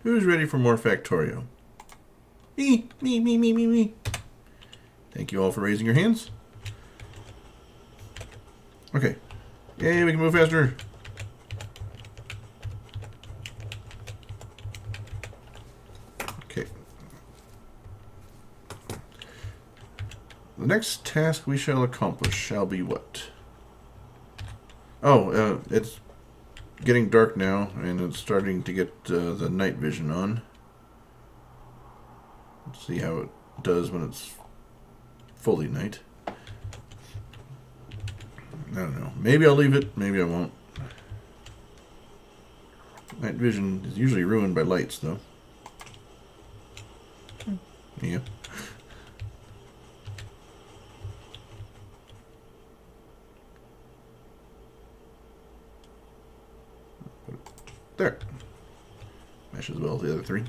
Who's ready for more Factorio? Me, me, me, me, me, me. Thank you all for raising your hands. Okay. Yay, we can move faster. Okay. The next task we shall accomplish shall be what? Oh, it's getting dark now, and it's starting to get the night vision on. Let's see how it does when it's fully night. I don't know. Maybe I'll leave it, maybe I won't. Night vision is usually ruined by lights, though. Yeah. There. Mesh as well as the other three.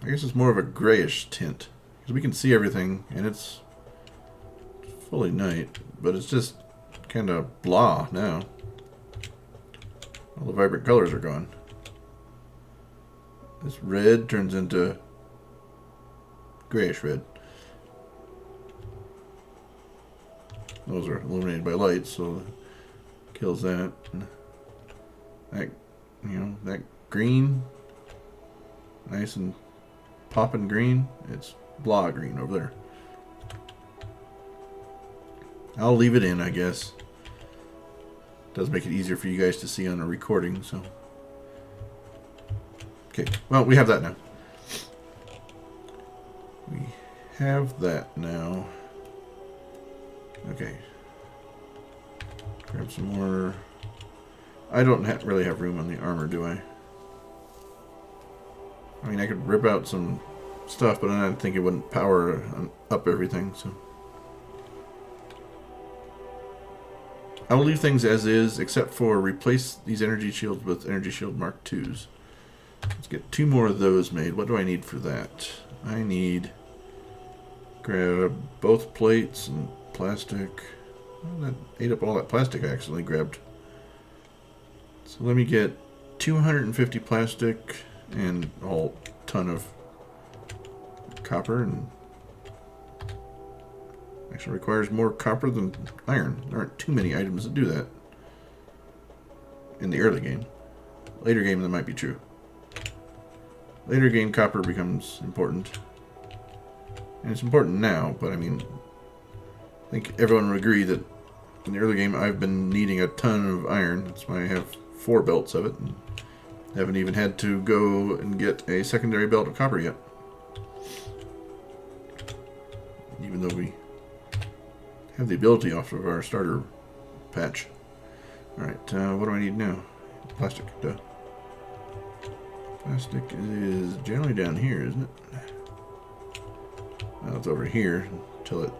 I guess it's more of a grayish tint. Because we can see everything, and it's fully night, but it's just kind of blah now. All the vibrant colors are gone. This red turns into grayish red. Those are illuminated by light, so kills that. That, that green, nice and popping green. It's blah green over there. I'll leave it in, I guess. Does make it easier for you guys to see on a recording, so. Okay, well, we have that now. We have that now. Okay. Grab some more. I don't really have room on the armor, do I? I mean, I could rip out some stuff, but I think it wouldn't power up everything, so. I'll leave things as is, except for replace these energy shields with energy shield Mark IIs. Let's get 2 more of those made. What do I need for that? I need... grab both plates and plastic. Well, that ate up all that plastic I accidentally grabbed. So let me get 250 plastic and a whole ton of copper. And actually requires more copper than iron. There aren't too many items that do that in the early game. Later game, that might be true. Later game, copper becomes important. And it's important now, but I mean, I think everyone would agree that in the early game I've been needing a ton of iron. That's why I have 4 belts of it. And haven't even had to go and get a secondary belt of copper yet. Even though we have the ability off of our starter patch. Alright, what do I need now? Plastic, duh. Plastic is generally down here, isn't it? Well, it's over here until it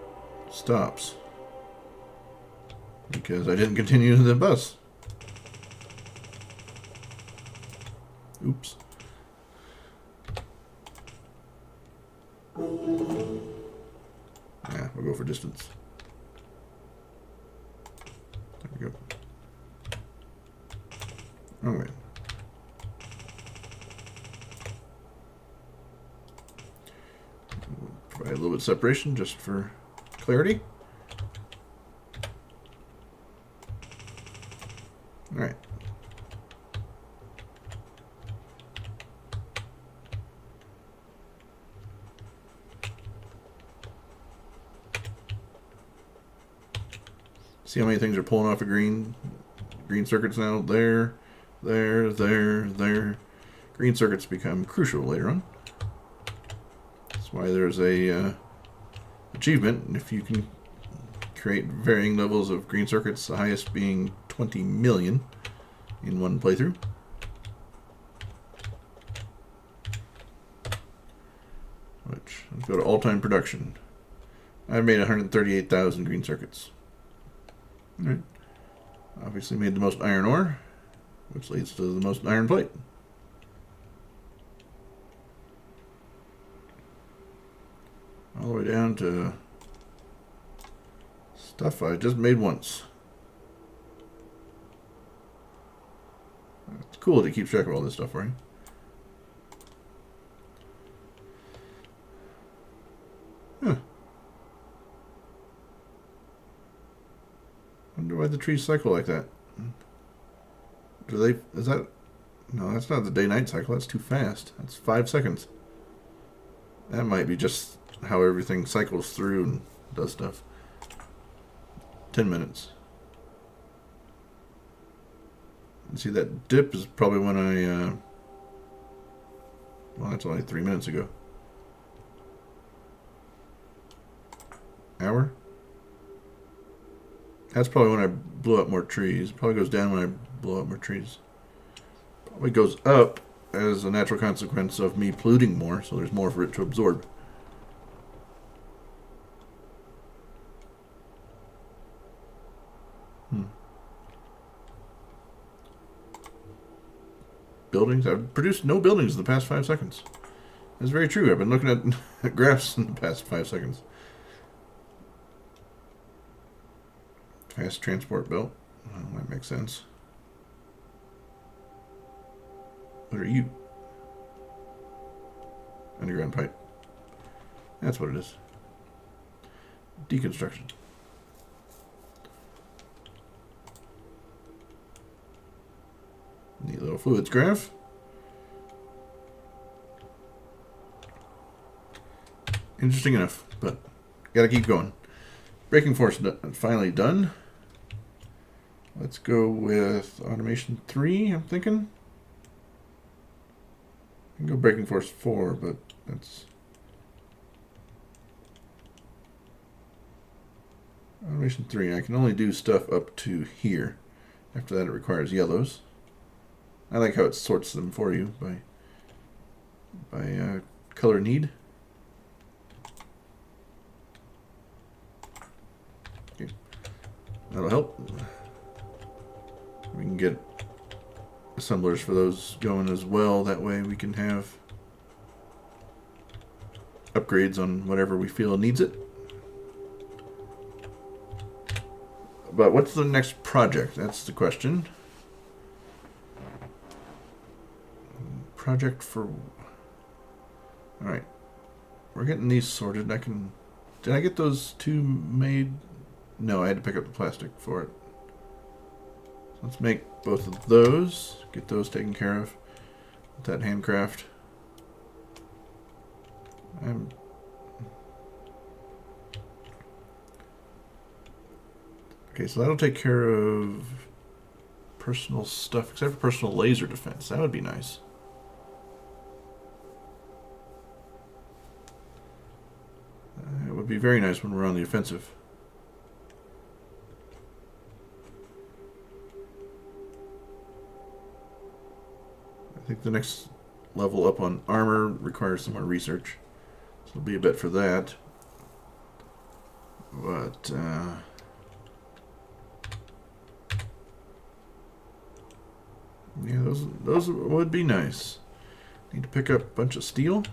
stops. Because I didn't continue the bus. Oops. Yeah, we'll go for distance. There we go. Oh, wait. Provide a little bit of separation just for clarity. All right. See how many things are pulling off a green circuits now? There. Green circuits become crucial later on. That's why there's a achievement if you can create varying levels of green circuits, the highest being 20 million in one playthrough. Which, let's go to all-time production. I've made 138,000 green circuits. Alright. Obviously made the most iron ore, which leads to the most iron plate. All the way down to stuff I just made once. It's cool that it keeps track of all this stuff for you. Huh. Wonder why the trees cycle like that. Do they? Is that? No, that's not the day-night cycle. That's too fast. That's 5 seconds. That might be just how everything cycles through and does stuff. 10 minutes. And see, that dip is probably when I... well, that's only 3 minutes ago. Hour? That's probably when I blew up more trees. Probably goes down when I blow up more trees. Probably goes up as a natural consequence of me polluting more, so there's more for it to absorb. Buildings? I've produced no buildings in the past 5 seconds. That's very true. I've been looking at graphs in the past 5 seconds. Fast transport belt. Well, that makes sense. What are you? Underground pipe. That's what it is. Deconstruction. Neat little fluids graph. Interesting enough, but gotta keep going. Braking force finally done. Let's go with automation 3, I'm thinking. I can go braking force 4, but that's... automation 3, I can only do stuff up to here. After that it requires yellows. I like how it sorts them for you by color need. Okay. That'll help. We can get assemblers for those going as well. That way we can have upgrades on whatever we feel needs it. But what's the next project? That's the question. Project for... Alright. We're getting these sorted. I can... Did I get those 2 made? No, I had to pick up the plastic for it. So let's make both of those. Get those taken care of. With that handcraft. Okay, so that'll take care of personal stuff, except for personal laser defense. That would be nice. It would be very nice when we're on the offensive. I think the next level up on armor requires some more research. So it'll be a bit for that. But, yeah, those would be nice. Need to pick up a bunch of steel.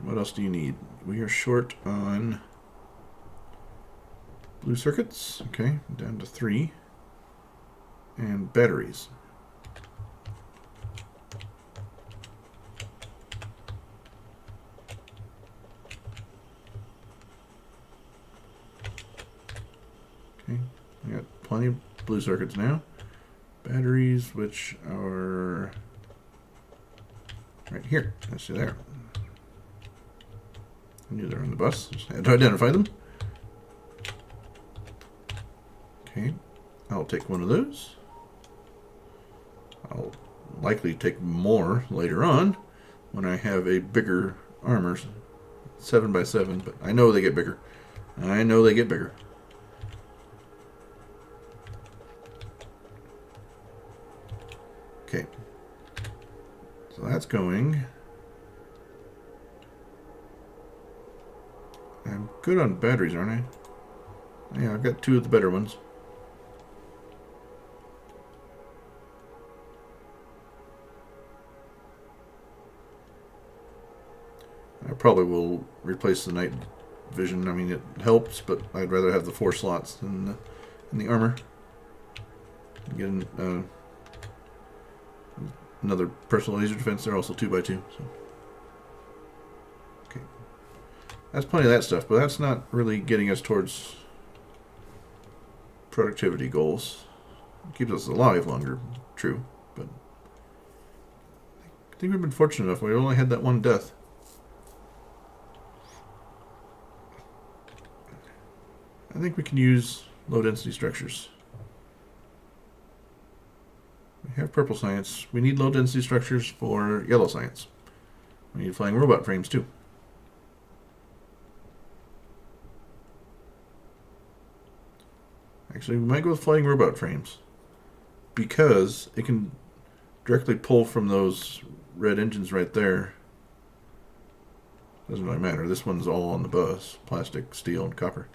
What else do you need? We are short on blue circuits. Okay, down to 3. And batteries. Okay, I got plenty of blue circuits now. Batteries, which are right here. I see there. I knew they were on the bus. Just had to identify them. Okay, I'll take one of those. I'll likely take more later on when I have a bigger armor. 7x7, but I know they get bigger. I know they get bigger. Okay. So that's going. I'm good on batteries, aren't I? Yeah, I've got 2 of the better ones. I probably will replace the night vision. I mean, it helps, but I'd rather have the 4 slots than in the armor. Get another personal laser defense. They're also 2x2. So. Okay. That's plenty of that stuff, but that's not really getting us towards productivity goals. It keeps us alive longer, true, but I think we've been fortunate enough. We only had that one death. I think we can use low density structures. We have purple science. We need low density structures for yellow science. We need flying robot frames too. Actually, we might go with flying robot frames because it can directly pull from those red engines right there. Doesn't really matter. This one's all on the bus. Plastic, steel, and copper.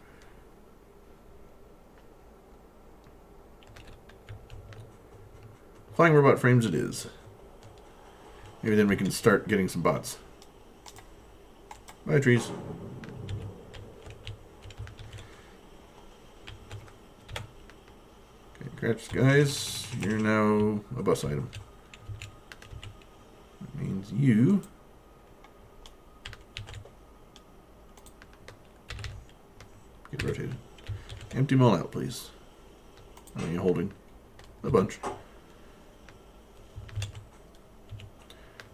Flying robot frames it is. Maybe then we can start getting some bots. Bye, trees. Okay, congrats, guys. You're now a bus item. That means you get rotated. Empty them all out, please. How many are you holding? A bunch.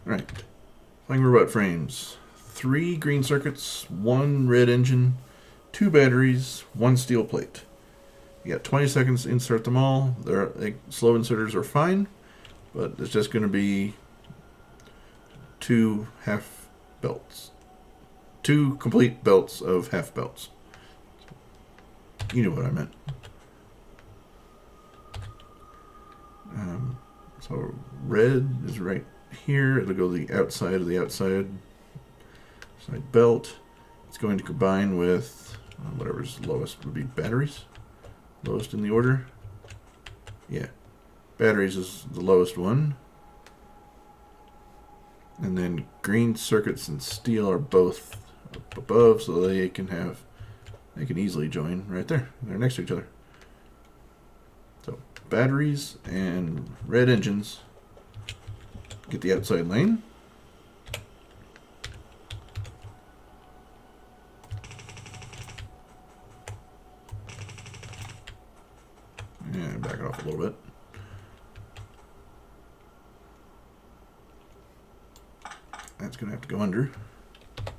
Alright. Flying robot frames. 3 green circuits, 1 red engine, 2 batteries, 1 steel plate. You got 20 seconds to insert them all. Slow inserters are fine, but it's just going to be 2 half belts. 2 complete belts of half belts. You know what I meant. So red is right here. It'll go the outside of the outside side belt. It's going to combine with whatever's lowest would be batteries. Lowest in the order. Yeah. Batteries is the lowest one. And then green circuits and steel are both up above, so they can easily join right there. They're next to each other. So batteries and red engines get the outside lane. And back it off a little bit. That's going to have to go under. There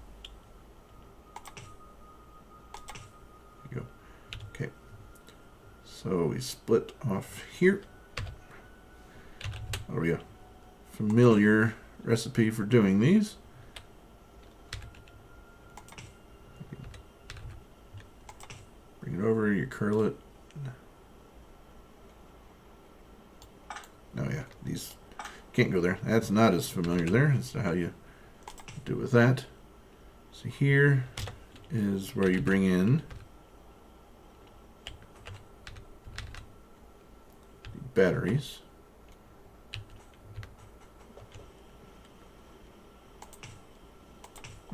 you go. Okay. So we split off here. That'll be a familiar recipe for doing these. Bring it over, you curl it. Oh yeah, these can't go there. That's not as familiar there as to how you do with that. So here is where you bring in the batteries.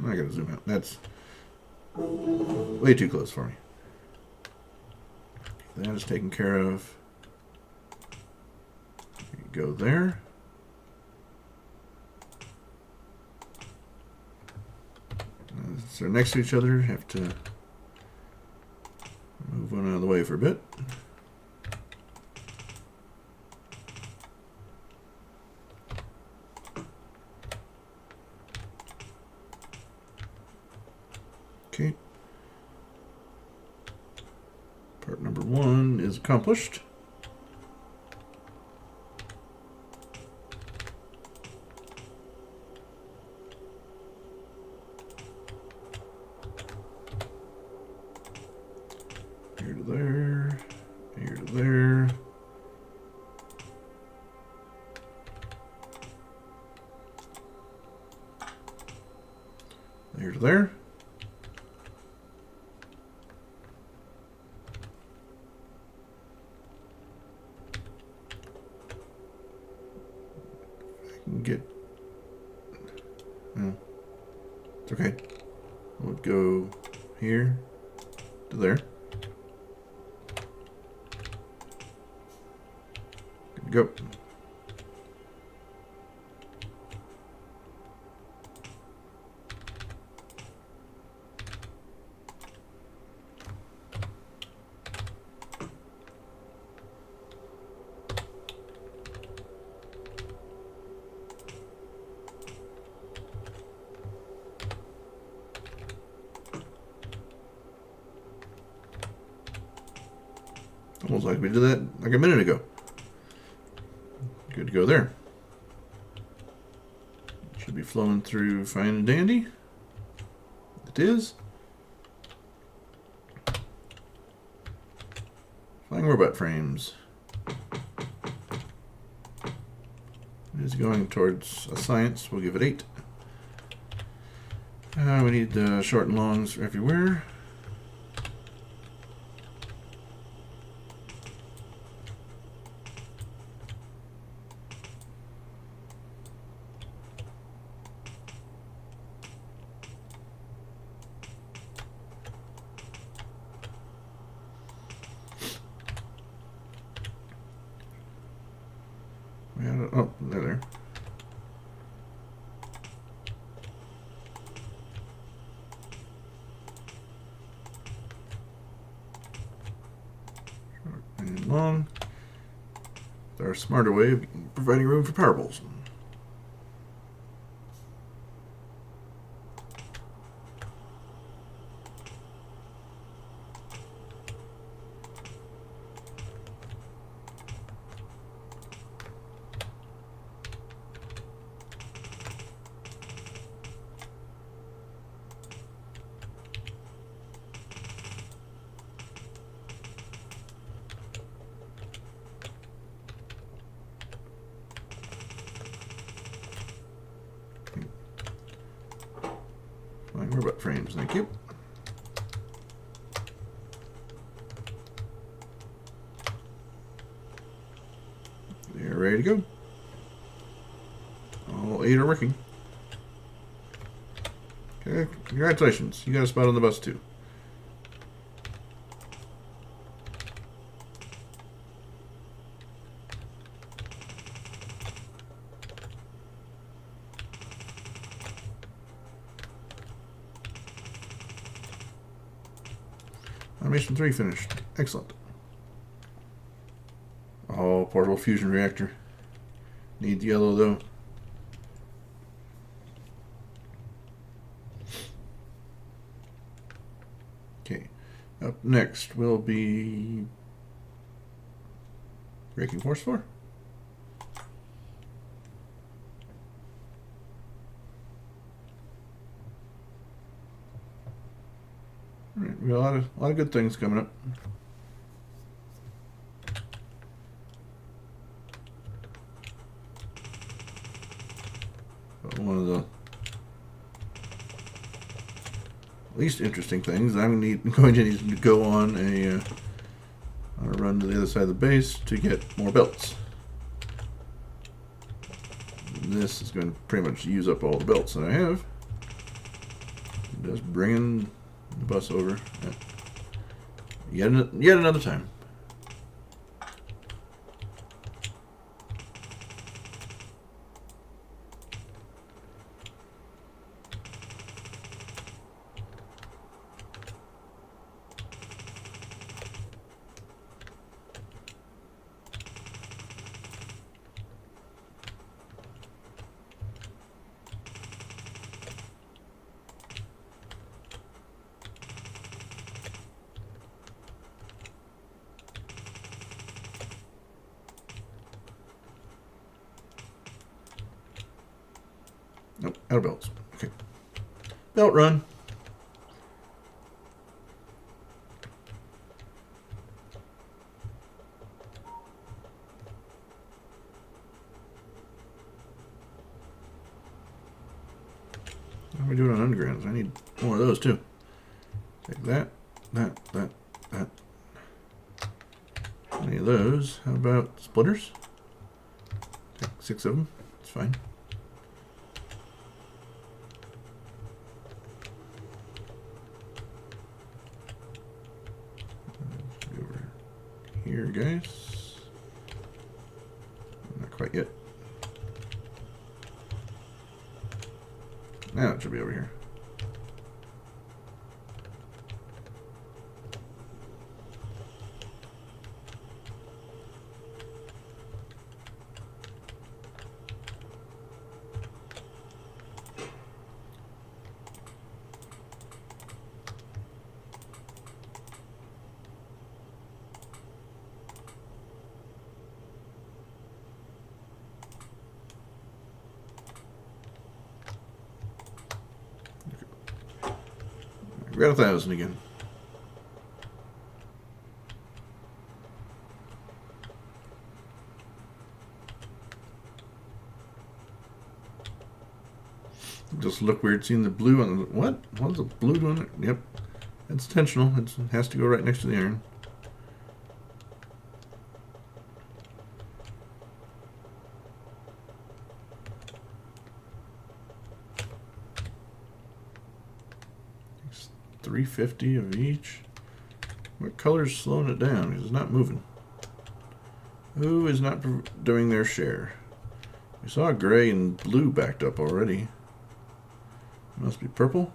I gotta zoom out. That's way too close for me. That is taken care of. You go there. So they're next to each other. Have to move one out of the way for a bit. Okay. Part number 1 is accomplished. Here to there, here to there. There to there. Get Okay. We'll go here to there. Good to go. Almost like we did that like a minute ago. Good to go there. Should be flowing through fine and dandy. It is. Flying robot frames. It is going towards a science. We'll give it 8. We need short and longs everywhere. Oh, there. Short and long. It's our smarter way of providing room for power poles. Flying robot frames, thank you. They're ready to go. All 8 are working. Okay, congratulations. You got a spot on the bus too. Automation 3 finished. Excellent. Oh, portable fusion reactor. Need yellow though. Okay. Up next will be braking force 4. Alright, we got a lot of good things coming up. But one of the least interesting things, I'm going to need to go on a run to the other side of the base to get more belts. This is going to pretty much use up all the belts that I have. Just bringing the bus over yet another time. Nope, out of belts. Okay. Belt run. How are we doing on undergrounds? I need more of those too. Take that. Any of those? How about splitters? Take 6 of them. It's fine. guys. Not quite yet. Now it should be over here. We got 1,000 again. Just look weird seeing the blue on the... What? What is the blue doing there? Yep. It's intentional. It has to go right next to the iron. It's 350 of each. What color's slowing it down? Because it's not moving. Who is not doing their share? We saw gray and blue backed up already. Must be purple.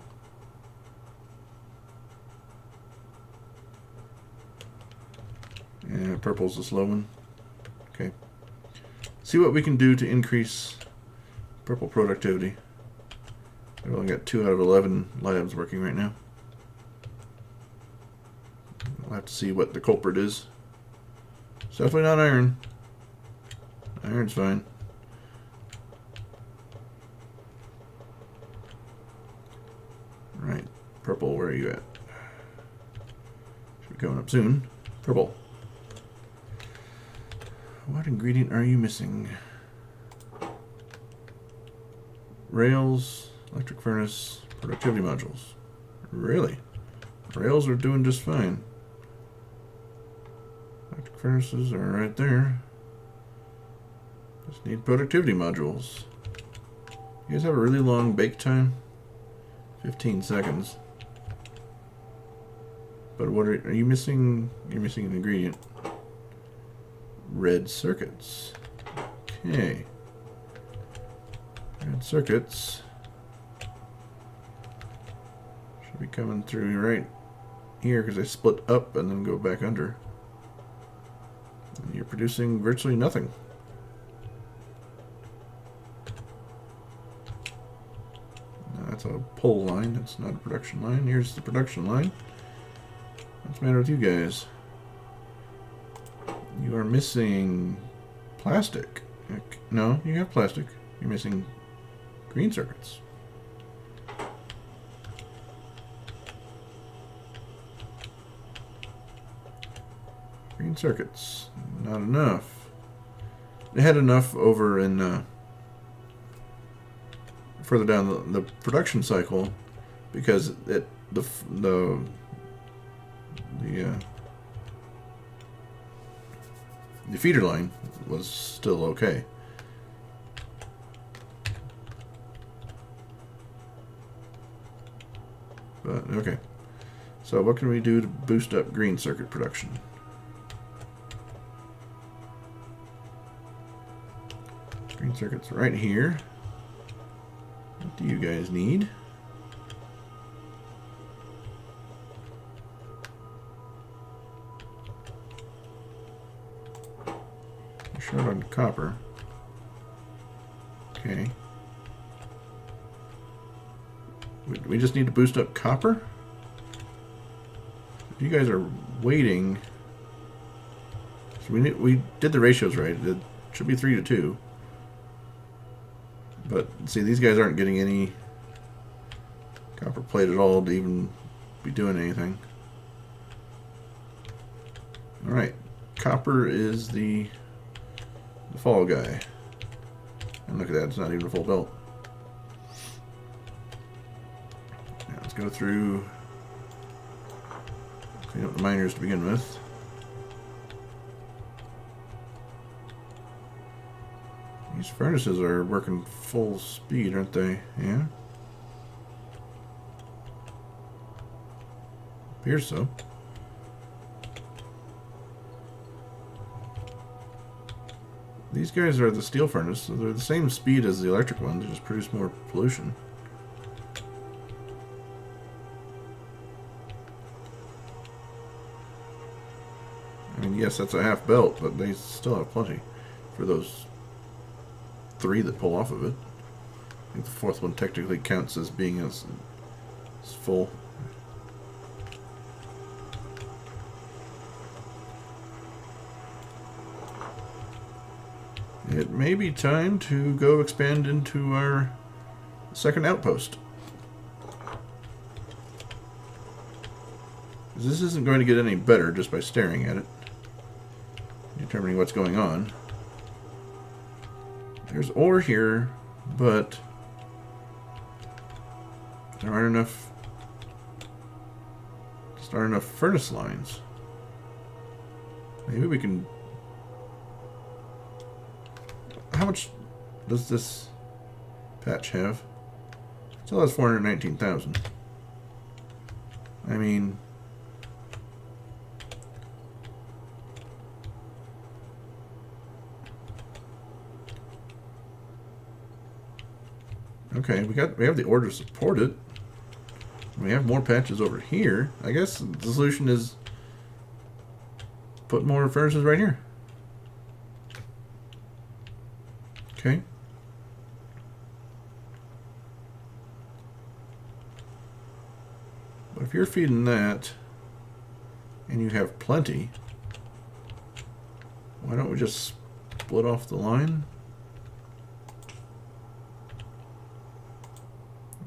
Yeah, purple's the slow one. Okay. See what we can do to increase purple productivity. We've only got 2 out of 11 labs working right now. We'll have to see what the culprit is. It's definitely not iron. Iron's fine. Right. Purple, where are you at? Should be coming up soon. Purple. What ingredient are you missing? Rails, electric furnace, productivity modules. Really? Rails are doing just fine. Electric furnaces are right there. Just need productivity modules. You guys have a really long bake time? 15 seconds. But what are you missing? You're missing an ingredient. Red circuits. Okay. Red circuits should be coming through right here because they split up and then go back under. And you're producing virtually nothing. That's a pull line. That's not a production line. Here's the production line. What's the matter with you guys? You are missing plastic. No, you have plastic. You're missing green circuits. Green circuits. Not enough. They had enough over in further down the production cycle because the feeder line was still okay. But okay. So what can we do to boost up green circuit production? Green circuits right here. What do you guys need? You're short on copper. Okay. We just need to boost up copper? If you guys are waiting... So we did the ratios right. It should be 3 to 2. But see, these guys aren't getting any copper plate at all to even be doing anything. Alright, copper is the fall guy. And look at that, it's not even a full belt. Now let's go through, clean up the miners to begin with. These furnaces are working full speed, aren't they? Yeah. Appears so. These guys are the steel furnace, so they're the same speed as the electric ones, they just produce more pollution. I mean, yes, that's a half belt, but they still have plenty for those 3 that pull off of it. I think the 4th one technically counts as being as full. It may be time to go expand into our second outpost. This isn't going to get any better just by staring at it, determining what's going on. There's ore here, but there aren't enough furnace lines. Maybe we can... How much does this patch have? Still has 419,000. I mean... Okay, we have the order to support it. We have more patches over here. I guess the solution is put more furnaces right here. Okay. But if you're feeding that and you have plenty, why don't we just split off the line?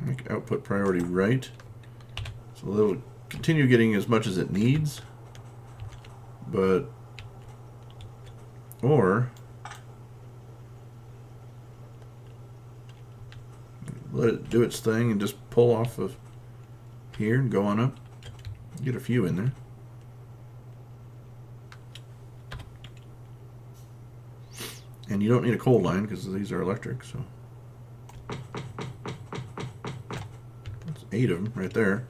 Make output priority right. So it'll continue getting as much as it needs. But, or let it do its thing and just pull off of here and go on up. Get a few in there. And you don't need a coal line because these are electric, so that's 8 of them right there.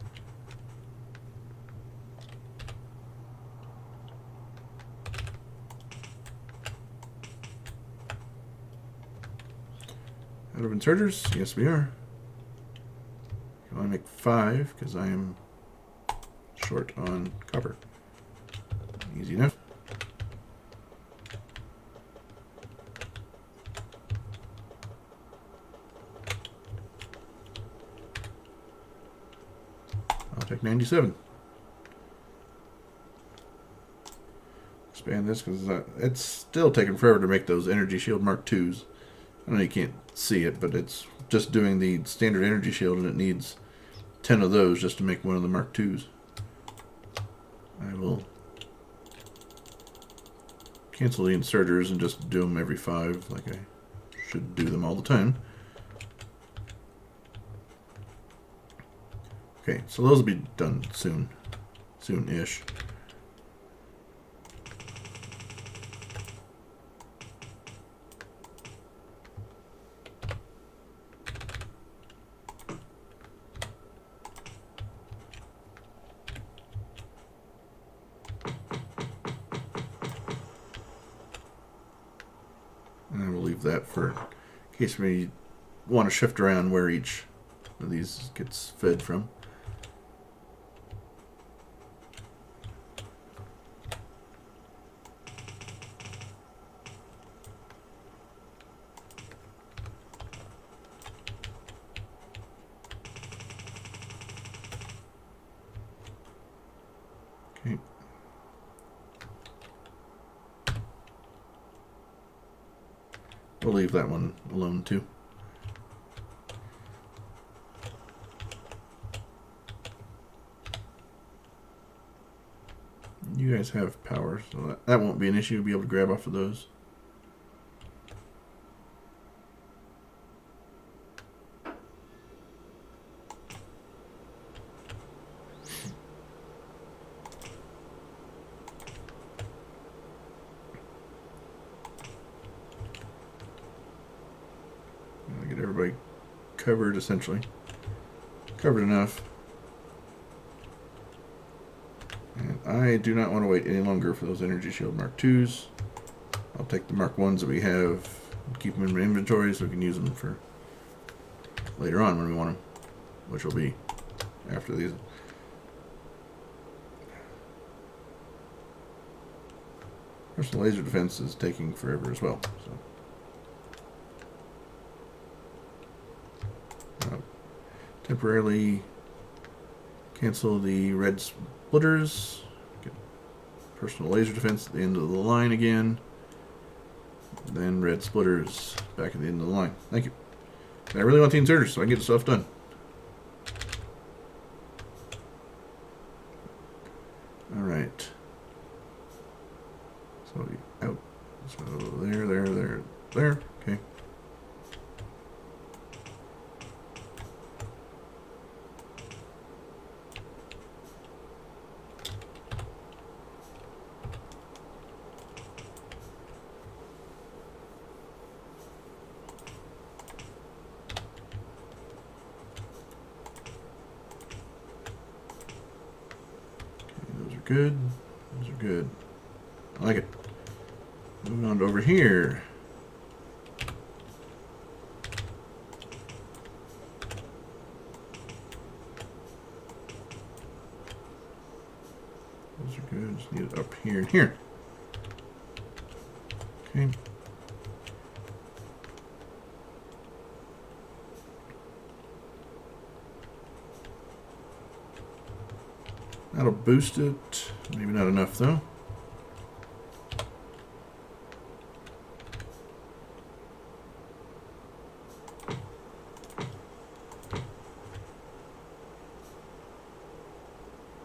Out of inserters? Yes, we are. I want to make 5 because I am short on copper. Easy enough. I'll take 97. Expand this because it's still taking forever to make those Energy Shield Mark IIs. I know you can't see it, but it's just doing the standard energy shield, and it needs 10 of those just to make one of the Mark IIs. I will cancel the inserters and just do them every 5, like I should do them all the time. Okay, so those will be done soon. Soon-ish. And I will leave that for in case we want to shift around where each of these gets fed from. Okay. We'll leave that one alone too. You guys have power, so that won't be an issue. You'll be able to grab off of those. Get everybody covered, essentially. Covered enough. And I do not want to wait any longer for those Energy Shield Mark IIs. I'll take the Mark 1s that we have and keep them in inventory so we can use them for later on when we want them, which will be after these. Personal laser defense is taking forever as well. So, temporarily cancel the red splitters. Get personal laser defense at the end of the line again. Then red splitters back at the end of the line. Thank you. I really want the inserters so I can get the stuff done. Alright. So out. So there. Okay. Good. Those are good. I like it. Moving on to over here. Those are good. Just need it up here and here. Okay. That'll boost it. Maybe not enough though.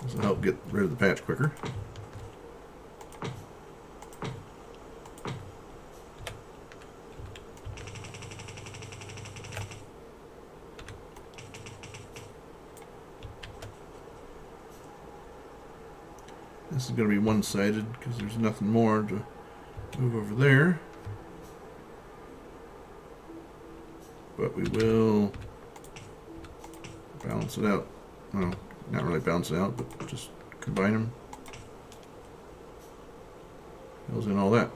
This will help get rid of the patch quicker. This is going to be one-sided because there's nothing more to move over there. But we will balance it out. Well, not really balance it out, but just combine them. Fills in all that.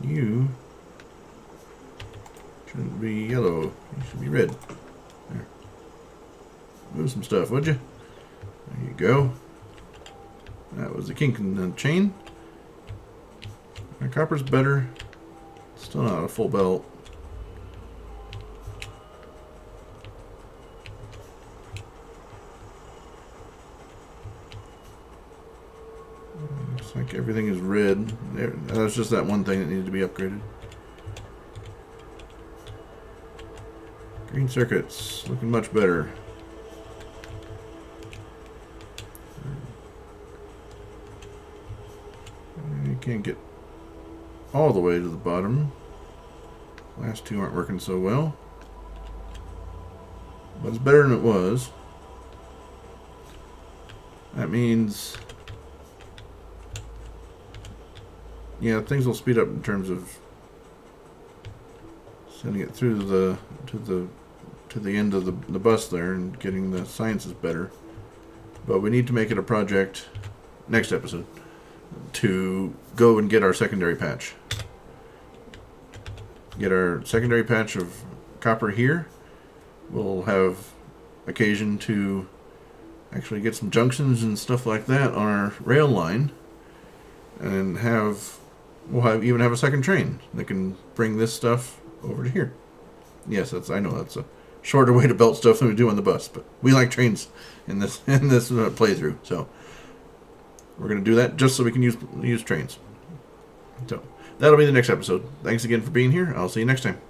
You shouldn't be yellow. You should be red. There. Move some stuff, would you? There you go. That was the kink in the chain. My copper's better. Still not a full belt. Looks like everything is red. There, that's just that one thing that needed to be upgraded. Green circuits looking much better. You can't get all the way to the bottom. Last two aren't working so well, but it's better than it was. That means, yeah, things will speed up in terms of sending it through to the end of the bus there and getting the sciences better. But we need to make it a project next episode to go and get our secondary patch. Get our secondary patch of copper here. We'll have occasion to actually get some junctions and stuff like that on our rail line, and even have a second train that can bring this stuff over to here. Yes, I know that's a shorter way to belt stuff than we do on the bus, but we like trains in this playthrough, so we're going to do that just so we can use trains. So that'll be the next episode. Thanks again for being here. I'll see you next time.